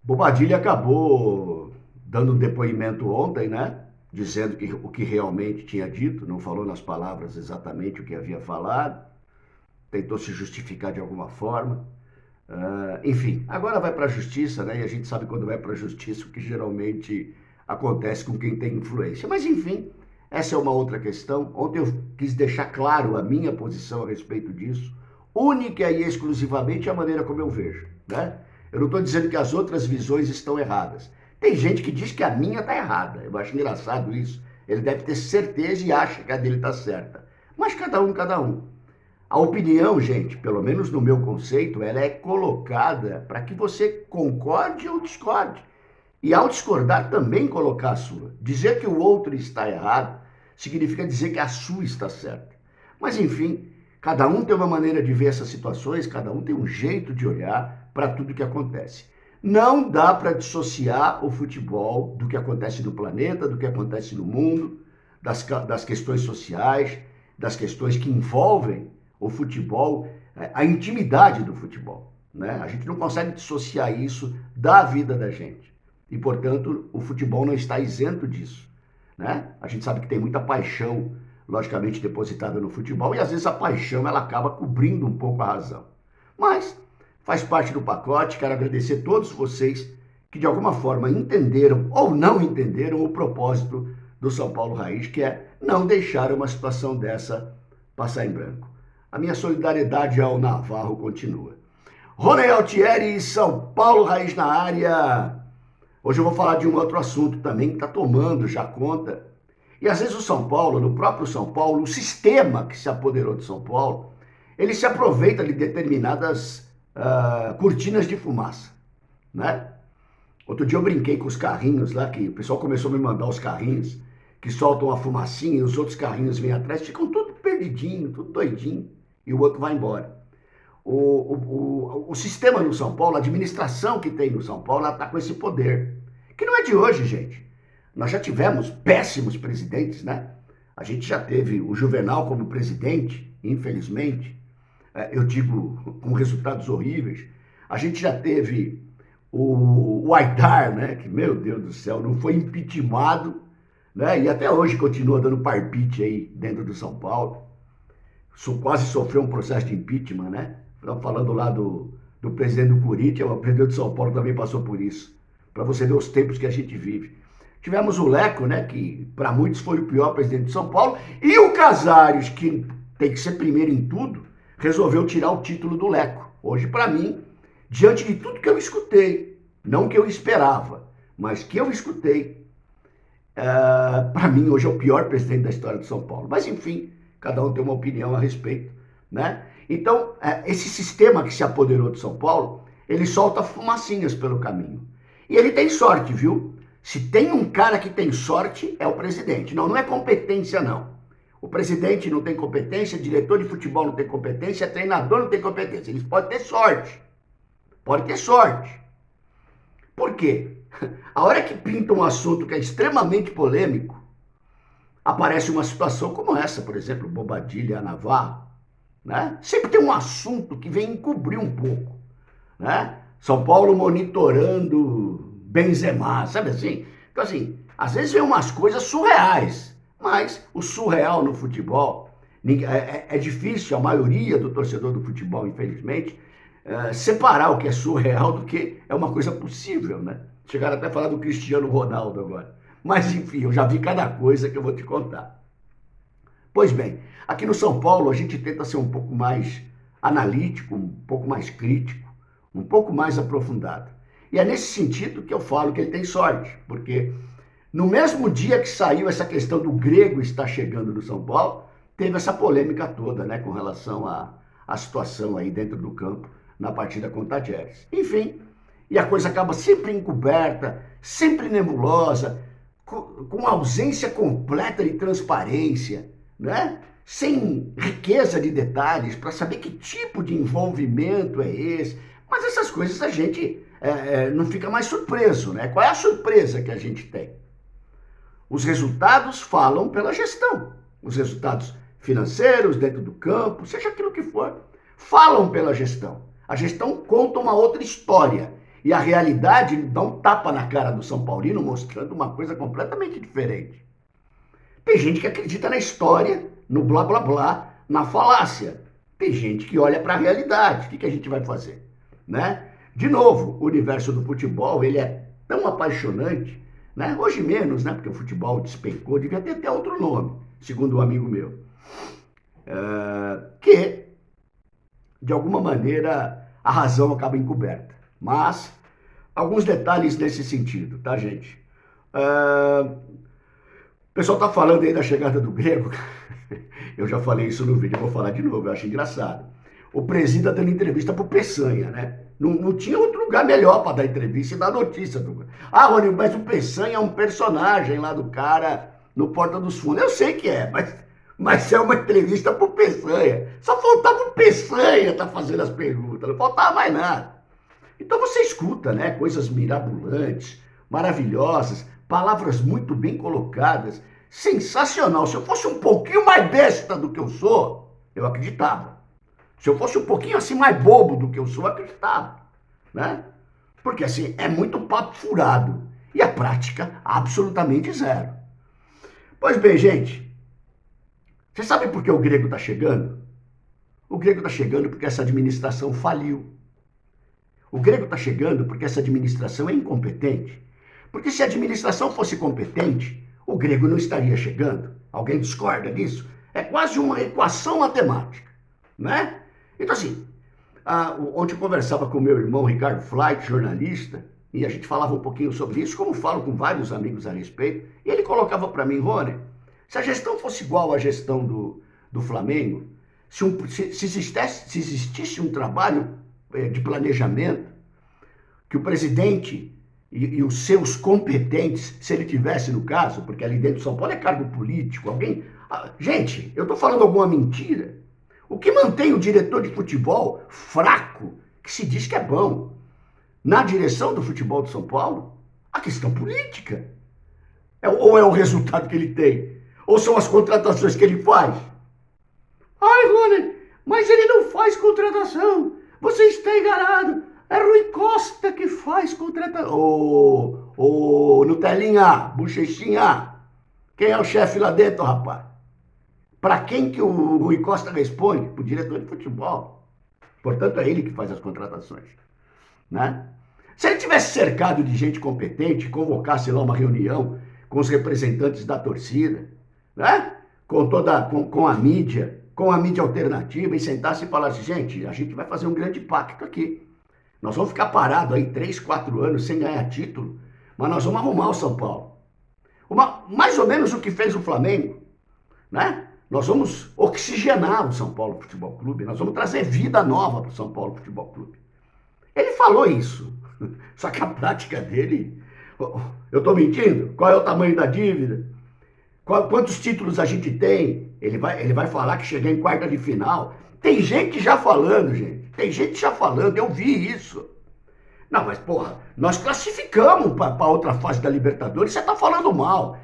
Bobadilha acabou dando um depoimento ontem, né? Dizendo que o que realmente tinha dito, não falou nas palavras exatamente o que havia falado, tentou se justificar de alguma forma. Enfim, agora vai para a justiça, né? E a gente sabe quando vai para a justiça o que geralmente acontece com quem tem influência. Mas enfim, essa é uma outra questão. Ontem eu quis deixar claro a minha posição a respeito disso, única e exclusivamente a maneira como eu vejo, né? Eu não estou dizendo que as outras visões estão erradas. Tem gente que diz que a minha está errada. Eu acho engraçado isso. Ele deve ter certeza e acha que a dele está certa. Mas cada um, cada um. A opinião, gente, pelo menos no meu conceito, ela é colocada para que você concorde ou discorde. E ao discordar, também colocar a sua. Dizer que o outro está errado significa dizer que a sua está certa. Mas, enfim, cada um tem uma maneira de ver essas situações, cada um tem um jeito de olhar para tudo que acontece. Não dá para dissociar o futebol do que acontece no planeta, do que acontece no mundo, das questões sociais, das questões que envolvem o futebol, a intimidade do futebol. Né? A gente não consegue dissociar isso da vida da gente. E, portanto, o futebol não está isento disso. Né? A gente sabe que tem muita paixão, logicamente, depositada no futebol, e às vezes a paixão ela acaba cobrindo um pouco a razão. Mas faz parte do pacote. Quero agradecer a todos vocês que, de alguma forma, entenderam ou não entenderam o propósito do São Paulo Raiz, que é não deixar uma situação dessa passar em branco. A minha solidariedade ao Navarro continua. Rony Altieri, São Paulo Raiz na área. Hoje eu vou falar de um outro assunto também que está tomando já conta. E às vezes o São Paulo, no próprio São Paulo, o sistema que se apoderou de São Paulo, ele se aproveita de determinadas cortinas de fumaça, né? Outro dia eu brinquei com os carrinhos lá, que o pessoal começou a me mandar os carrinhos que soltam a fumacinha e os outros carrinhos vêm atrás, ficam tudo perdidinho, tudo doidinho, e o outro vai embora. O sistema no São Paulo, a administração que tem no São Paulo, ela está com esse poder, que não é de hoje, gente. Nós já tivemos péssimos presidentes, né? A gente já teve o Juvenal como presidente, infelizmente, eu digo com resultados horríveis. A gente já teve o Aidar, né? Que, meu Deus do céu, não foi impeachmentado, né? E até hoje continua dando parpite aí dentro do São Paulo. Quase sofreu um processo de impeachment, né? Falando lá do presidente do Corinthians, o presidente de São Paulo também passou por isso. Para você ver os tempos que a gente vive. Tivemos o Leco, né? Que para muitos foi o pior presidente de São Paulo. E o Casares, que tem que ser primeiro em tudo, resolveu tirar o título do Leco. Hoje, para mim, diante de tudo que eu escutei, não que eu esperava, mas que eu escutei, para mim hoje é o pior presidente da história de São Paulo. Mas enfim, cada um tem uma opinião a respeito, né? Então, esse sistema que se apoderou de São Paulo, ele solta fumacinhas pelo caminho. E ele tem sorte, viu? Se tem um cara que tem sorte, é o presidente. Não, não é competência, não. O presidente não tem competência, diretor de futebol não tem competência, treinador não tem competência. Eles podem ter sorte. Pode ter sorte. Por quê? A hora que pinta um assunto que é extremamente polêmico, aparece uma situação como essa, por exemplo, Bobadilha, Navarro, né? Sempre tem um assunto que vem encobrir um pouco, né? São Paulo monitorando Benzema, sabe assim? Então, assim, às vezes vem umas coisas surreais, mas o surreal no futebol é difícil, a maioria do torcedor do futebol, infelizmente, separar o que é surreal do que é uma coisa possível, né? Chegaram até a falar do Cristiano Ronaldo agora. Mas, enfim, eu já vi cada coisa que eu vou te contar. Pois bem, aqui no São Paulo a gente tenta ser um pouco mais analítico, um pouco mais crítico, um pouco mais aprofundado. E é nesse sentido que eu falo que ele tem sorte, porque no mesmo dia que saiu essa questão do grego estar chegando no São Paulo, teve essa polêmica toda, né, com relação à situação aí dentro do campo na partida contra a Tajeres. Enfim, e a coisa acaba sempre encoberta, sempre nebulosa, com ausência completa de transparência, né? Sem riqueza de detalhes para saber que tipo de envolvimento é esse. Mas essas coisas a gente não fica mais surpreso, né? Qual é a surpresa que a gente tem? Os resultados falam pela gestão. Os resultados financeiros, dentro do campo, seja aquilo que for, falam pela gestão. A gestão conta uma outra história. E a realidade dá um tapa na cara do São Paulino, mostrando uma coisa completamente diferente. Tem gente que acredita na história, no blá blá blá, na falácia. Tem gente que olha para a realidade. O que a gente vai fazer? Né? De novo, o universo do futebol, ele é tão apaixonante, né? Hoje menos, né? Porque o futebol despencou, devia ter até outro nome, segundo um amigo meu. Que, de alguma maneira, a razão acaba encoberta. Mas, alguns detalhes nesse sentido, tá, gente? O pessoal tá falando aí da chegada do Grego. Eu já falei isso no vídeo, eu vou falar de novo, eu acho engraçado. O presida dando entrevista pro Peçanha, né? Não tinha outro lugar melhor para dar entrevista e dar notícia. Ah, Rony, mas o Peçanha é um personagem lá do cara no Porta dos Fundos. Eu sei que é, mas é uma entrevista pro Peçanha. Só faltava o Peçanha tá fazendo as perguntas, não faltava mais nada. Então você escuta, né? Coisas mirabolantes, maravilhosas, palavras muito bem colocadas, sensacional. Se eu fosse um pouquinho mais besta do que eu sou, eu acreditava. Se eu fosse um pouquinho assim mais bobo do que eu sou, eu acreditava, né? Porque assim, é muito papo furado e a prática absolutamente zero. Pois bem, gente, você sabe por que o Grego está chegando? O Grego está chegando porque essa administração faliu. O Grego está chegando porque essa administração é incompetente. Porque se a administração fosse competente, o Grego não estaria chegando. Alguém discorda disso? É quase uma equação matemática, né? Então assim, ontem eu conversava com meu irmão Ricardo Flight, jornalista, e a gente falava um pouquinho sobre isso, como falo com vários amigos a respeito, e ele colocava para mim, Rony, se a gestão fosse igual à gestão do Flamengo, se existisse um trabalho de planejamento, que o presidente e os seus competentes, se ele tivesse no caso, porque ali dentro de São Paulo é cargo político, alguém... Gente, eu estou falando alguma mentira? O que mantém o diretor de futebol fraco, que se diz que é bom, na direção do futebol de São Paulo? A questão política. Ou é o resultado que ele tem? Ou são as contratações que ele faz? Ai, Rony, mas ele não faz contratação. Você está enganado. É Rui Costa que faz contratação. Ô, Nutelinha, Bochechinha, quem é o chefe lá dentro, rapaz? Para quem que o Rui Costa responde? Para o diretor de futebol. Portanto, é ele que faz as contratações, né? Se ele tivesse cercado de gente competente, convocasse lá uma reunião com os representantes da torcida, né? Com a mídia alternativa, e sentasse e falasse, gente, a gente vai fazer um grande pacto aqui. Nós vamos ficar parados aí 3, 4 anos sem ganhar título, mas nós vamos arrumar o São Paulo. Mais ou menos o que fez o Flamengo, né? Nós vamos oxigenar o São Paulo Futebol Clube, nós vamos trazer vida nova para o São Paulo Futebol Clube. Ele falou isso, só que a prática dele... Eu estou mentindo? Qual é o tamanho da dívida? Quantos títulos a gente tem? Ele vai falar que chegou em quarta de final. Tem gente já falando, gente. Tem gente já falando, eu vi isso. Não, mas porra, nós classificamos para outra fase da Libertadores, você está falando mal.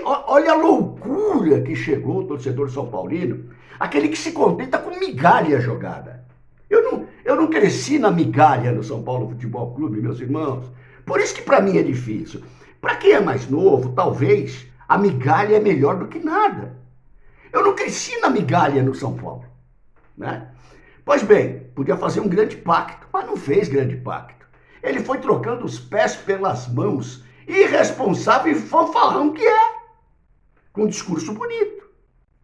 Olha a loucura que chegou o torcedor São Paulino, aquele que se contenta com migalha jogada. Eu não cresci na migalha no São Paulo Futebol Clube, meus irmãos. Por isso que para mim é difícil. Para quem é mais novo, talvez a migalha é melhor do que nada. Eu não cresci na migalha no São Paulo, né? Pois bem, podia fazer um grande pacto, mas não fez grande pacto. Ele foi trocando os pés pelas mãos, irresponsável e fanfarrão que é, com um discurso bonito,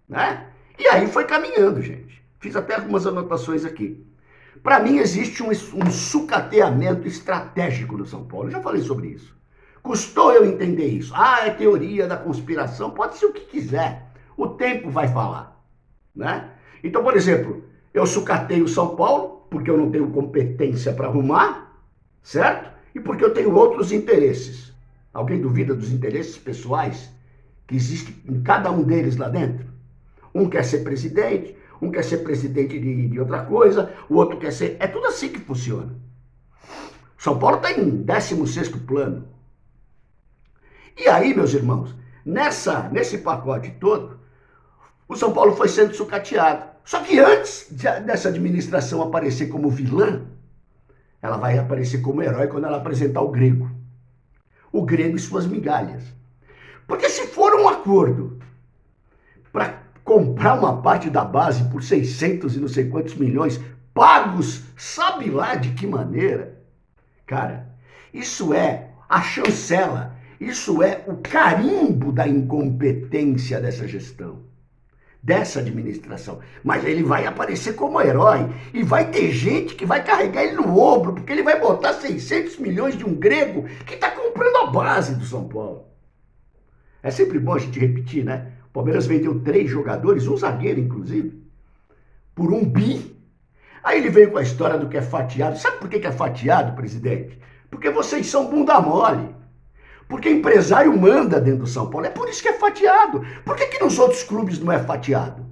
né? E aí foi caminhando, gente. Fiz até algumas anotações aqui. Para mim existe um sucateamento estratégico no São Paulo. Eu já falei sobre isso. Custou eu entender isso. É teoria da conspiração, pode ser o que quiser. O tempo vai falar, né? Então, por exemplo, eu sucateio São Paulo porque eu não tenho competência para arrumar, certo? E porque eu tenho outros interesses. Alguém duvida dos interesses pessoais que existem em cada um deles lá dentro? Um quer ser presidente, um quer ser presidente de outra coisa, o outro quer ser... É tudo assim que funciona. São Paulo está em 16º plano. E aí, meus irmãos, nesse pacote todo, o São Paulo foi sendo sucateado. Só que antes dessa administração aparecer como vilã, Ela vai aparecer como herói quando ela apresentar o Grego. O Grego e suas migalhas. Porque se for um acordo para comprar uma parte da base por 600 e não sei quantos milhões, pagos, sabe lá de que maneira, cara, isso é a chancela, isso é o carimbo da incompetência dessa gestão, dessa administração. Mas ele vai aparecer como herói e vai ter gente que vai carregar ele no ombro, porque ele vai botar 600 milhões de um grego que está comprando a base do São Paulo. É sempre bom a gente repetir, né? O Palmeiras vendeu 3 jogadores, um zagueiro inclusive, por 1 bi. Aí ele veio com a história do que é fatiado. Sabe por que é fatiado, presidente? Porque vocês são bunda mole. Porque empresário manda dentro do São Paulo. É por isso que é fatiado. Por que nos outros clubes não é fatiado?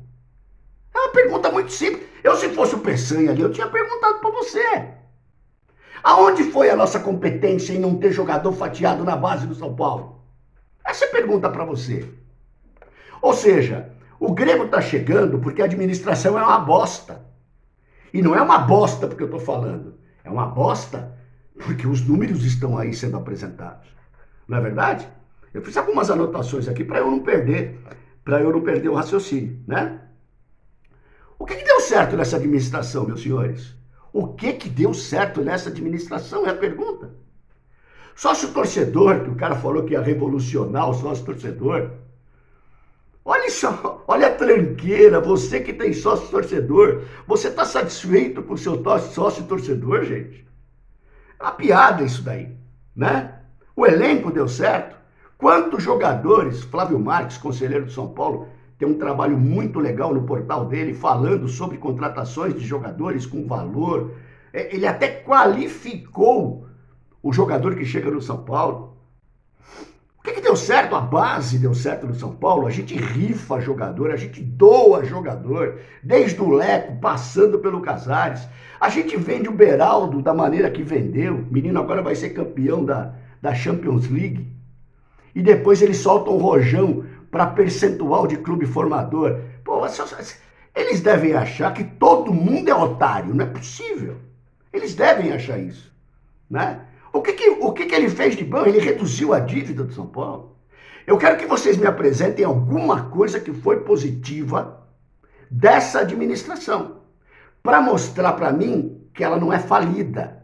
É uma pergunta muito simples. Eu, se fosse o Peçanha ali, eu tinha perguntado para você. Aonde foi a nossa competência em não ter jogador fatiado na base do São Paulo? Essa é a pergunta para você. Ou seja, o Grêmio está chegando porque a administração é uma bosta. E não é uma bosta porque eu estou falando. É uma bosta porque os números estão aí sendo apresentados. Não é verdade? Eu fiz algumas anotações aqui para eu não perder o raciocínio, né? O que deu certo nessa administração, meus senhores? O que deu certo nessa administração é a pergunta. Sócio torcedor, que o cara falou que ia revolucionar o sócio torcedor. Olha só, olha a tranqueira, você que tem sócio torcedor, você está satisfeito com o seu sócio torcedor, gente? É uma piada isso daí, né? O elenco deu certo. Quantos jogadores, Flávio Marques, conselheiro de São Paulo, tem um trabalho muito legal no portal dele, falando sobre contratações de jogadores com valor. Ele até qualificou o jogador que chega no São Paulo. O que deu certo? A base deu certo no São Paulo. A gente rifa jogador, a gente doa jogador, desde o Leco, passando pelo Casares. A gente vende o Beraldo da maneira que vendeu. O menino agora vai ser campeão da Champions League. E depois eles soltam o rojão para percentual de clube formador. Pô, eles devem achar que todo mundo é otário. Não é possível. Eles devem achar isso, né? O que ele fez de bom? Ele reduziu a dívida do São Paulo. Eu quero que vocês me apresentem alguma coisa que foi positiva dessa administração, para mostrar para mim que ela não é falida.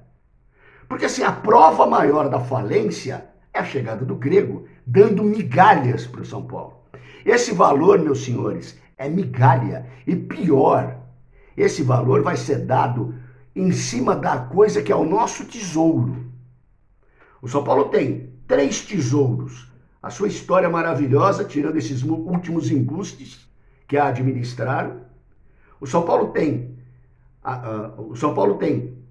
Porque assim, a prova maior da falência é a chegada do Grego, dando migalhas para o São Paulo. Esse valor, meus senhores, é migalha. E pior, esse valor vai ser dado em cima da coisa que é o nosso tesouro. O São Paulo tem 3 tesouros. A sua história maravilhosa, tirando esses últimos embustes que a administraram. O São Paulo tem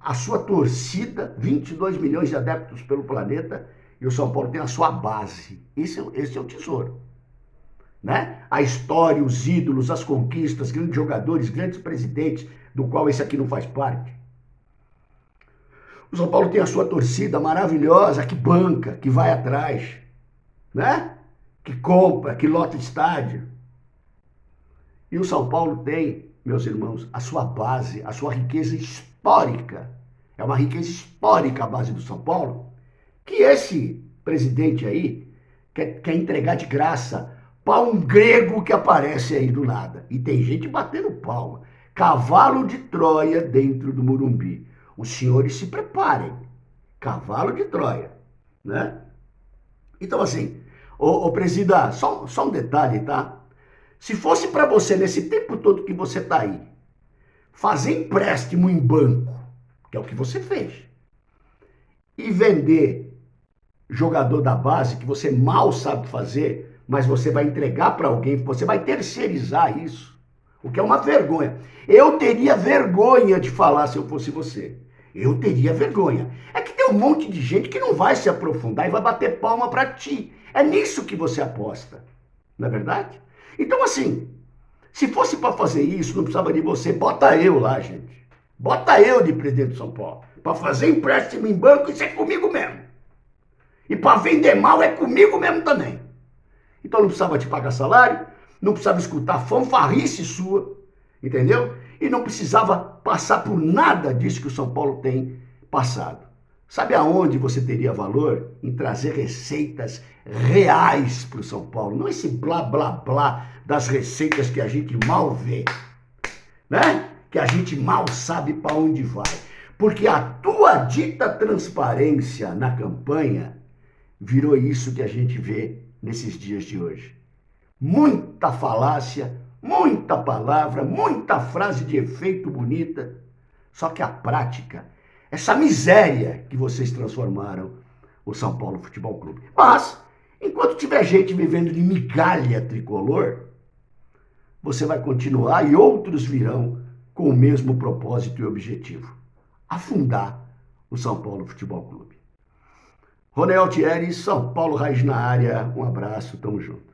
a sua torcida, 22 milhões de adeptos pelo planeta, e o São Paulo tem a sua base. Esse é o tesouro, né? A história, os ídolos, as conquistas, grandes jogadores, grandes presidentes, do qual esse aqui não faz parte. O São Paulo tem a sua torcida maravilhosa, que banca, que vai atrás, né? Que compra, que lota estádio. E o São Paulo tem, meus irmãos, a sua base, a sua riqueza histórica. É uma riqueza histórica a base do São Paulo, que esse presidente aí quer entregar de graça para um grego que aparece aí do nada. E tem gente batendo palma. Cavalo de Troia dentro do Morumbi. Os senhores se preparem. Cavalo de Troia, né? Então assim, presida, só um detalhe, tá? Se fosse para você, nesse tempo todo que você tá aí, fazer empréstimo em banco, que é o que você fez, e vender jogador da base, que você mal sabe fazer, mas você vai entregar para alguém, você vai terceirizar isso, o que é uma vergonha. Eu teria vergonha de falar se eu fosse você. Eu teria vergonha. É que tem um monte de gente que não vai se aprofundar e vai bater palma para ti. É nisso que você aposta. Não é verdade? Então assim, se fosse para fazer isso, não precisava de você. Bota eu lá, gente. Bota eu de presidente de São Paulo. Para fazer empréstimo em banco, isso é comigo mesmo. E para vender mal é comigo mesmo também. Então não precisava te pagar salário, não precisava escutar fanfarrice sua, entendeu? E não precisava passar por nada disso que o São Paulo tem passado. Sabe aonde você teria valor? Em trazer receitas reais para o São Paulo. Não esse blá, blá, blá das receitas que a gente mal vê, né? Que a gente mal sabe para onde vai. Porque a tua dita transparência na campanha virou isso que a gente vê nesses dias de hoje. Muita falácia, muita palavra, muita frase de efeito bonita. Só que a prática, essa miséria que vocês transformaram o São Paulo Futebol Clube. Mas, enquanto tiver gente vivendo de migalha tricolor, você vai continuar e outros virão com o mesmo propósito e objetivo: afundar o São Paulo Futebol Clube. Ronel Thierry, São Paulo Raiz na área. Um abraço, tamo junto.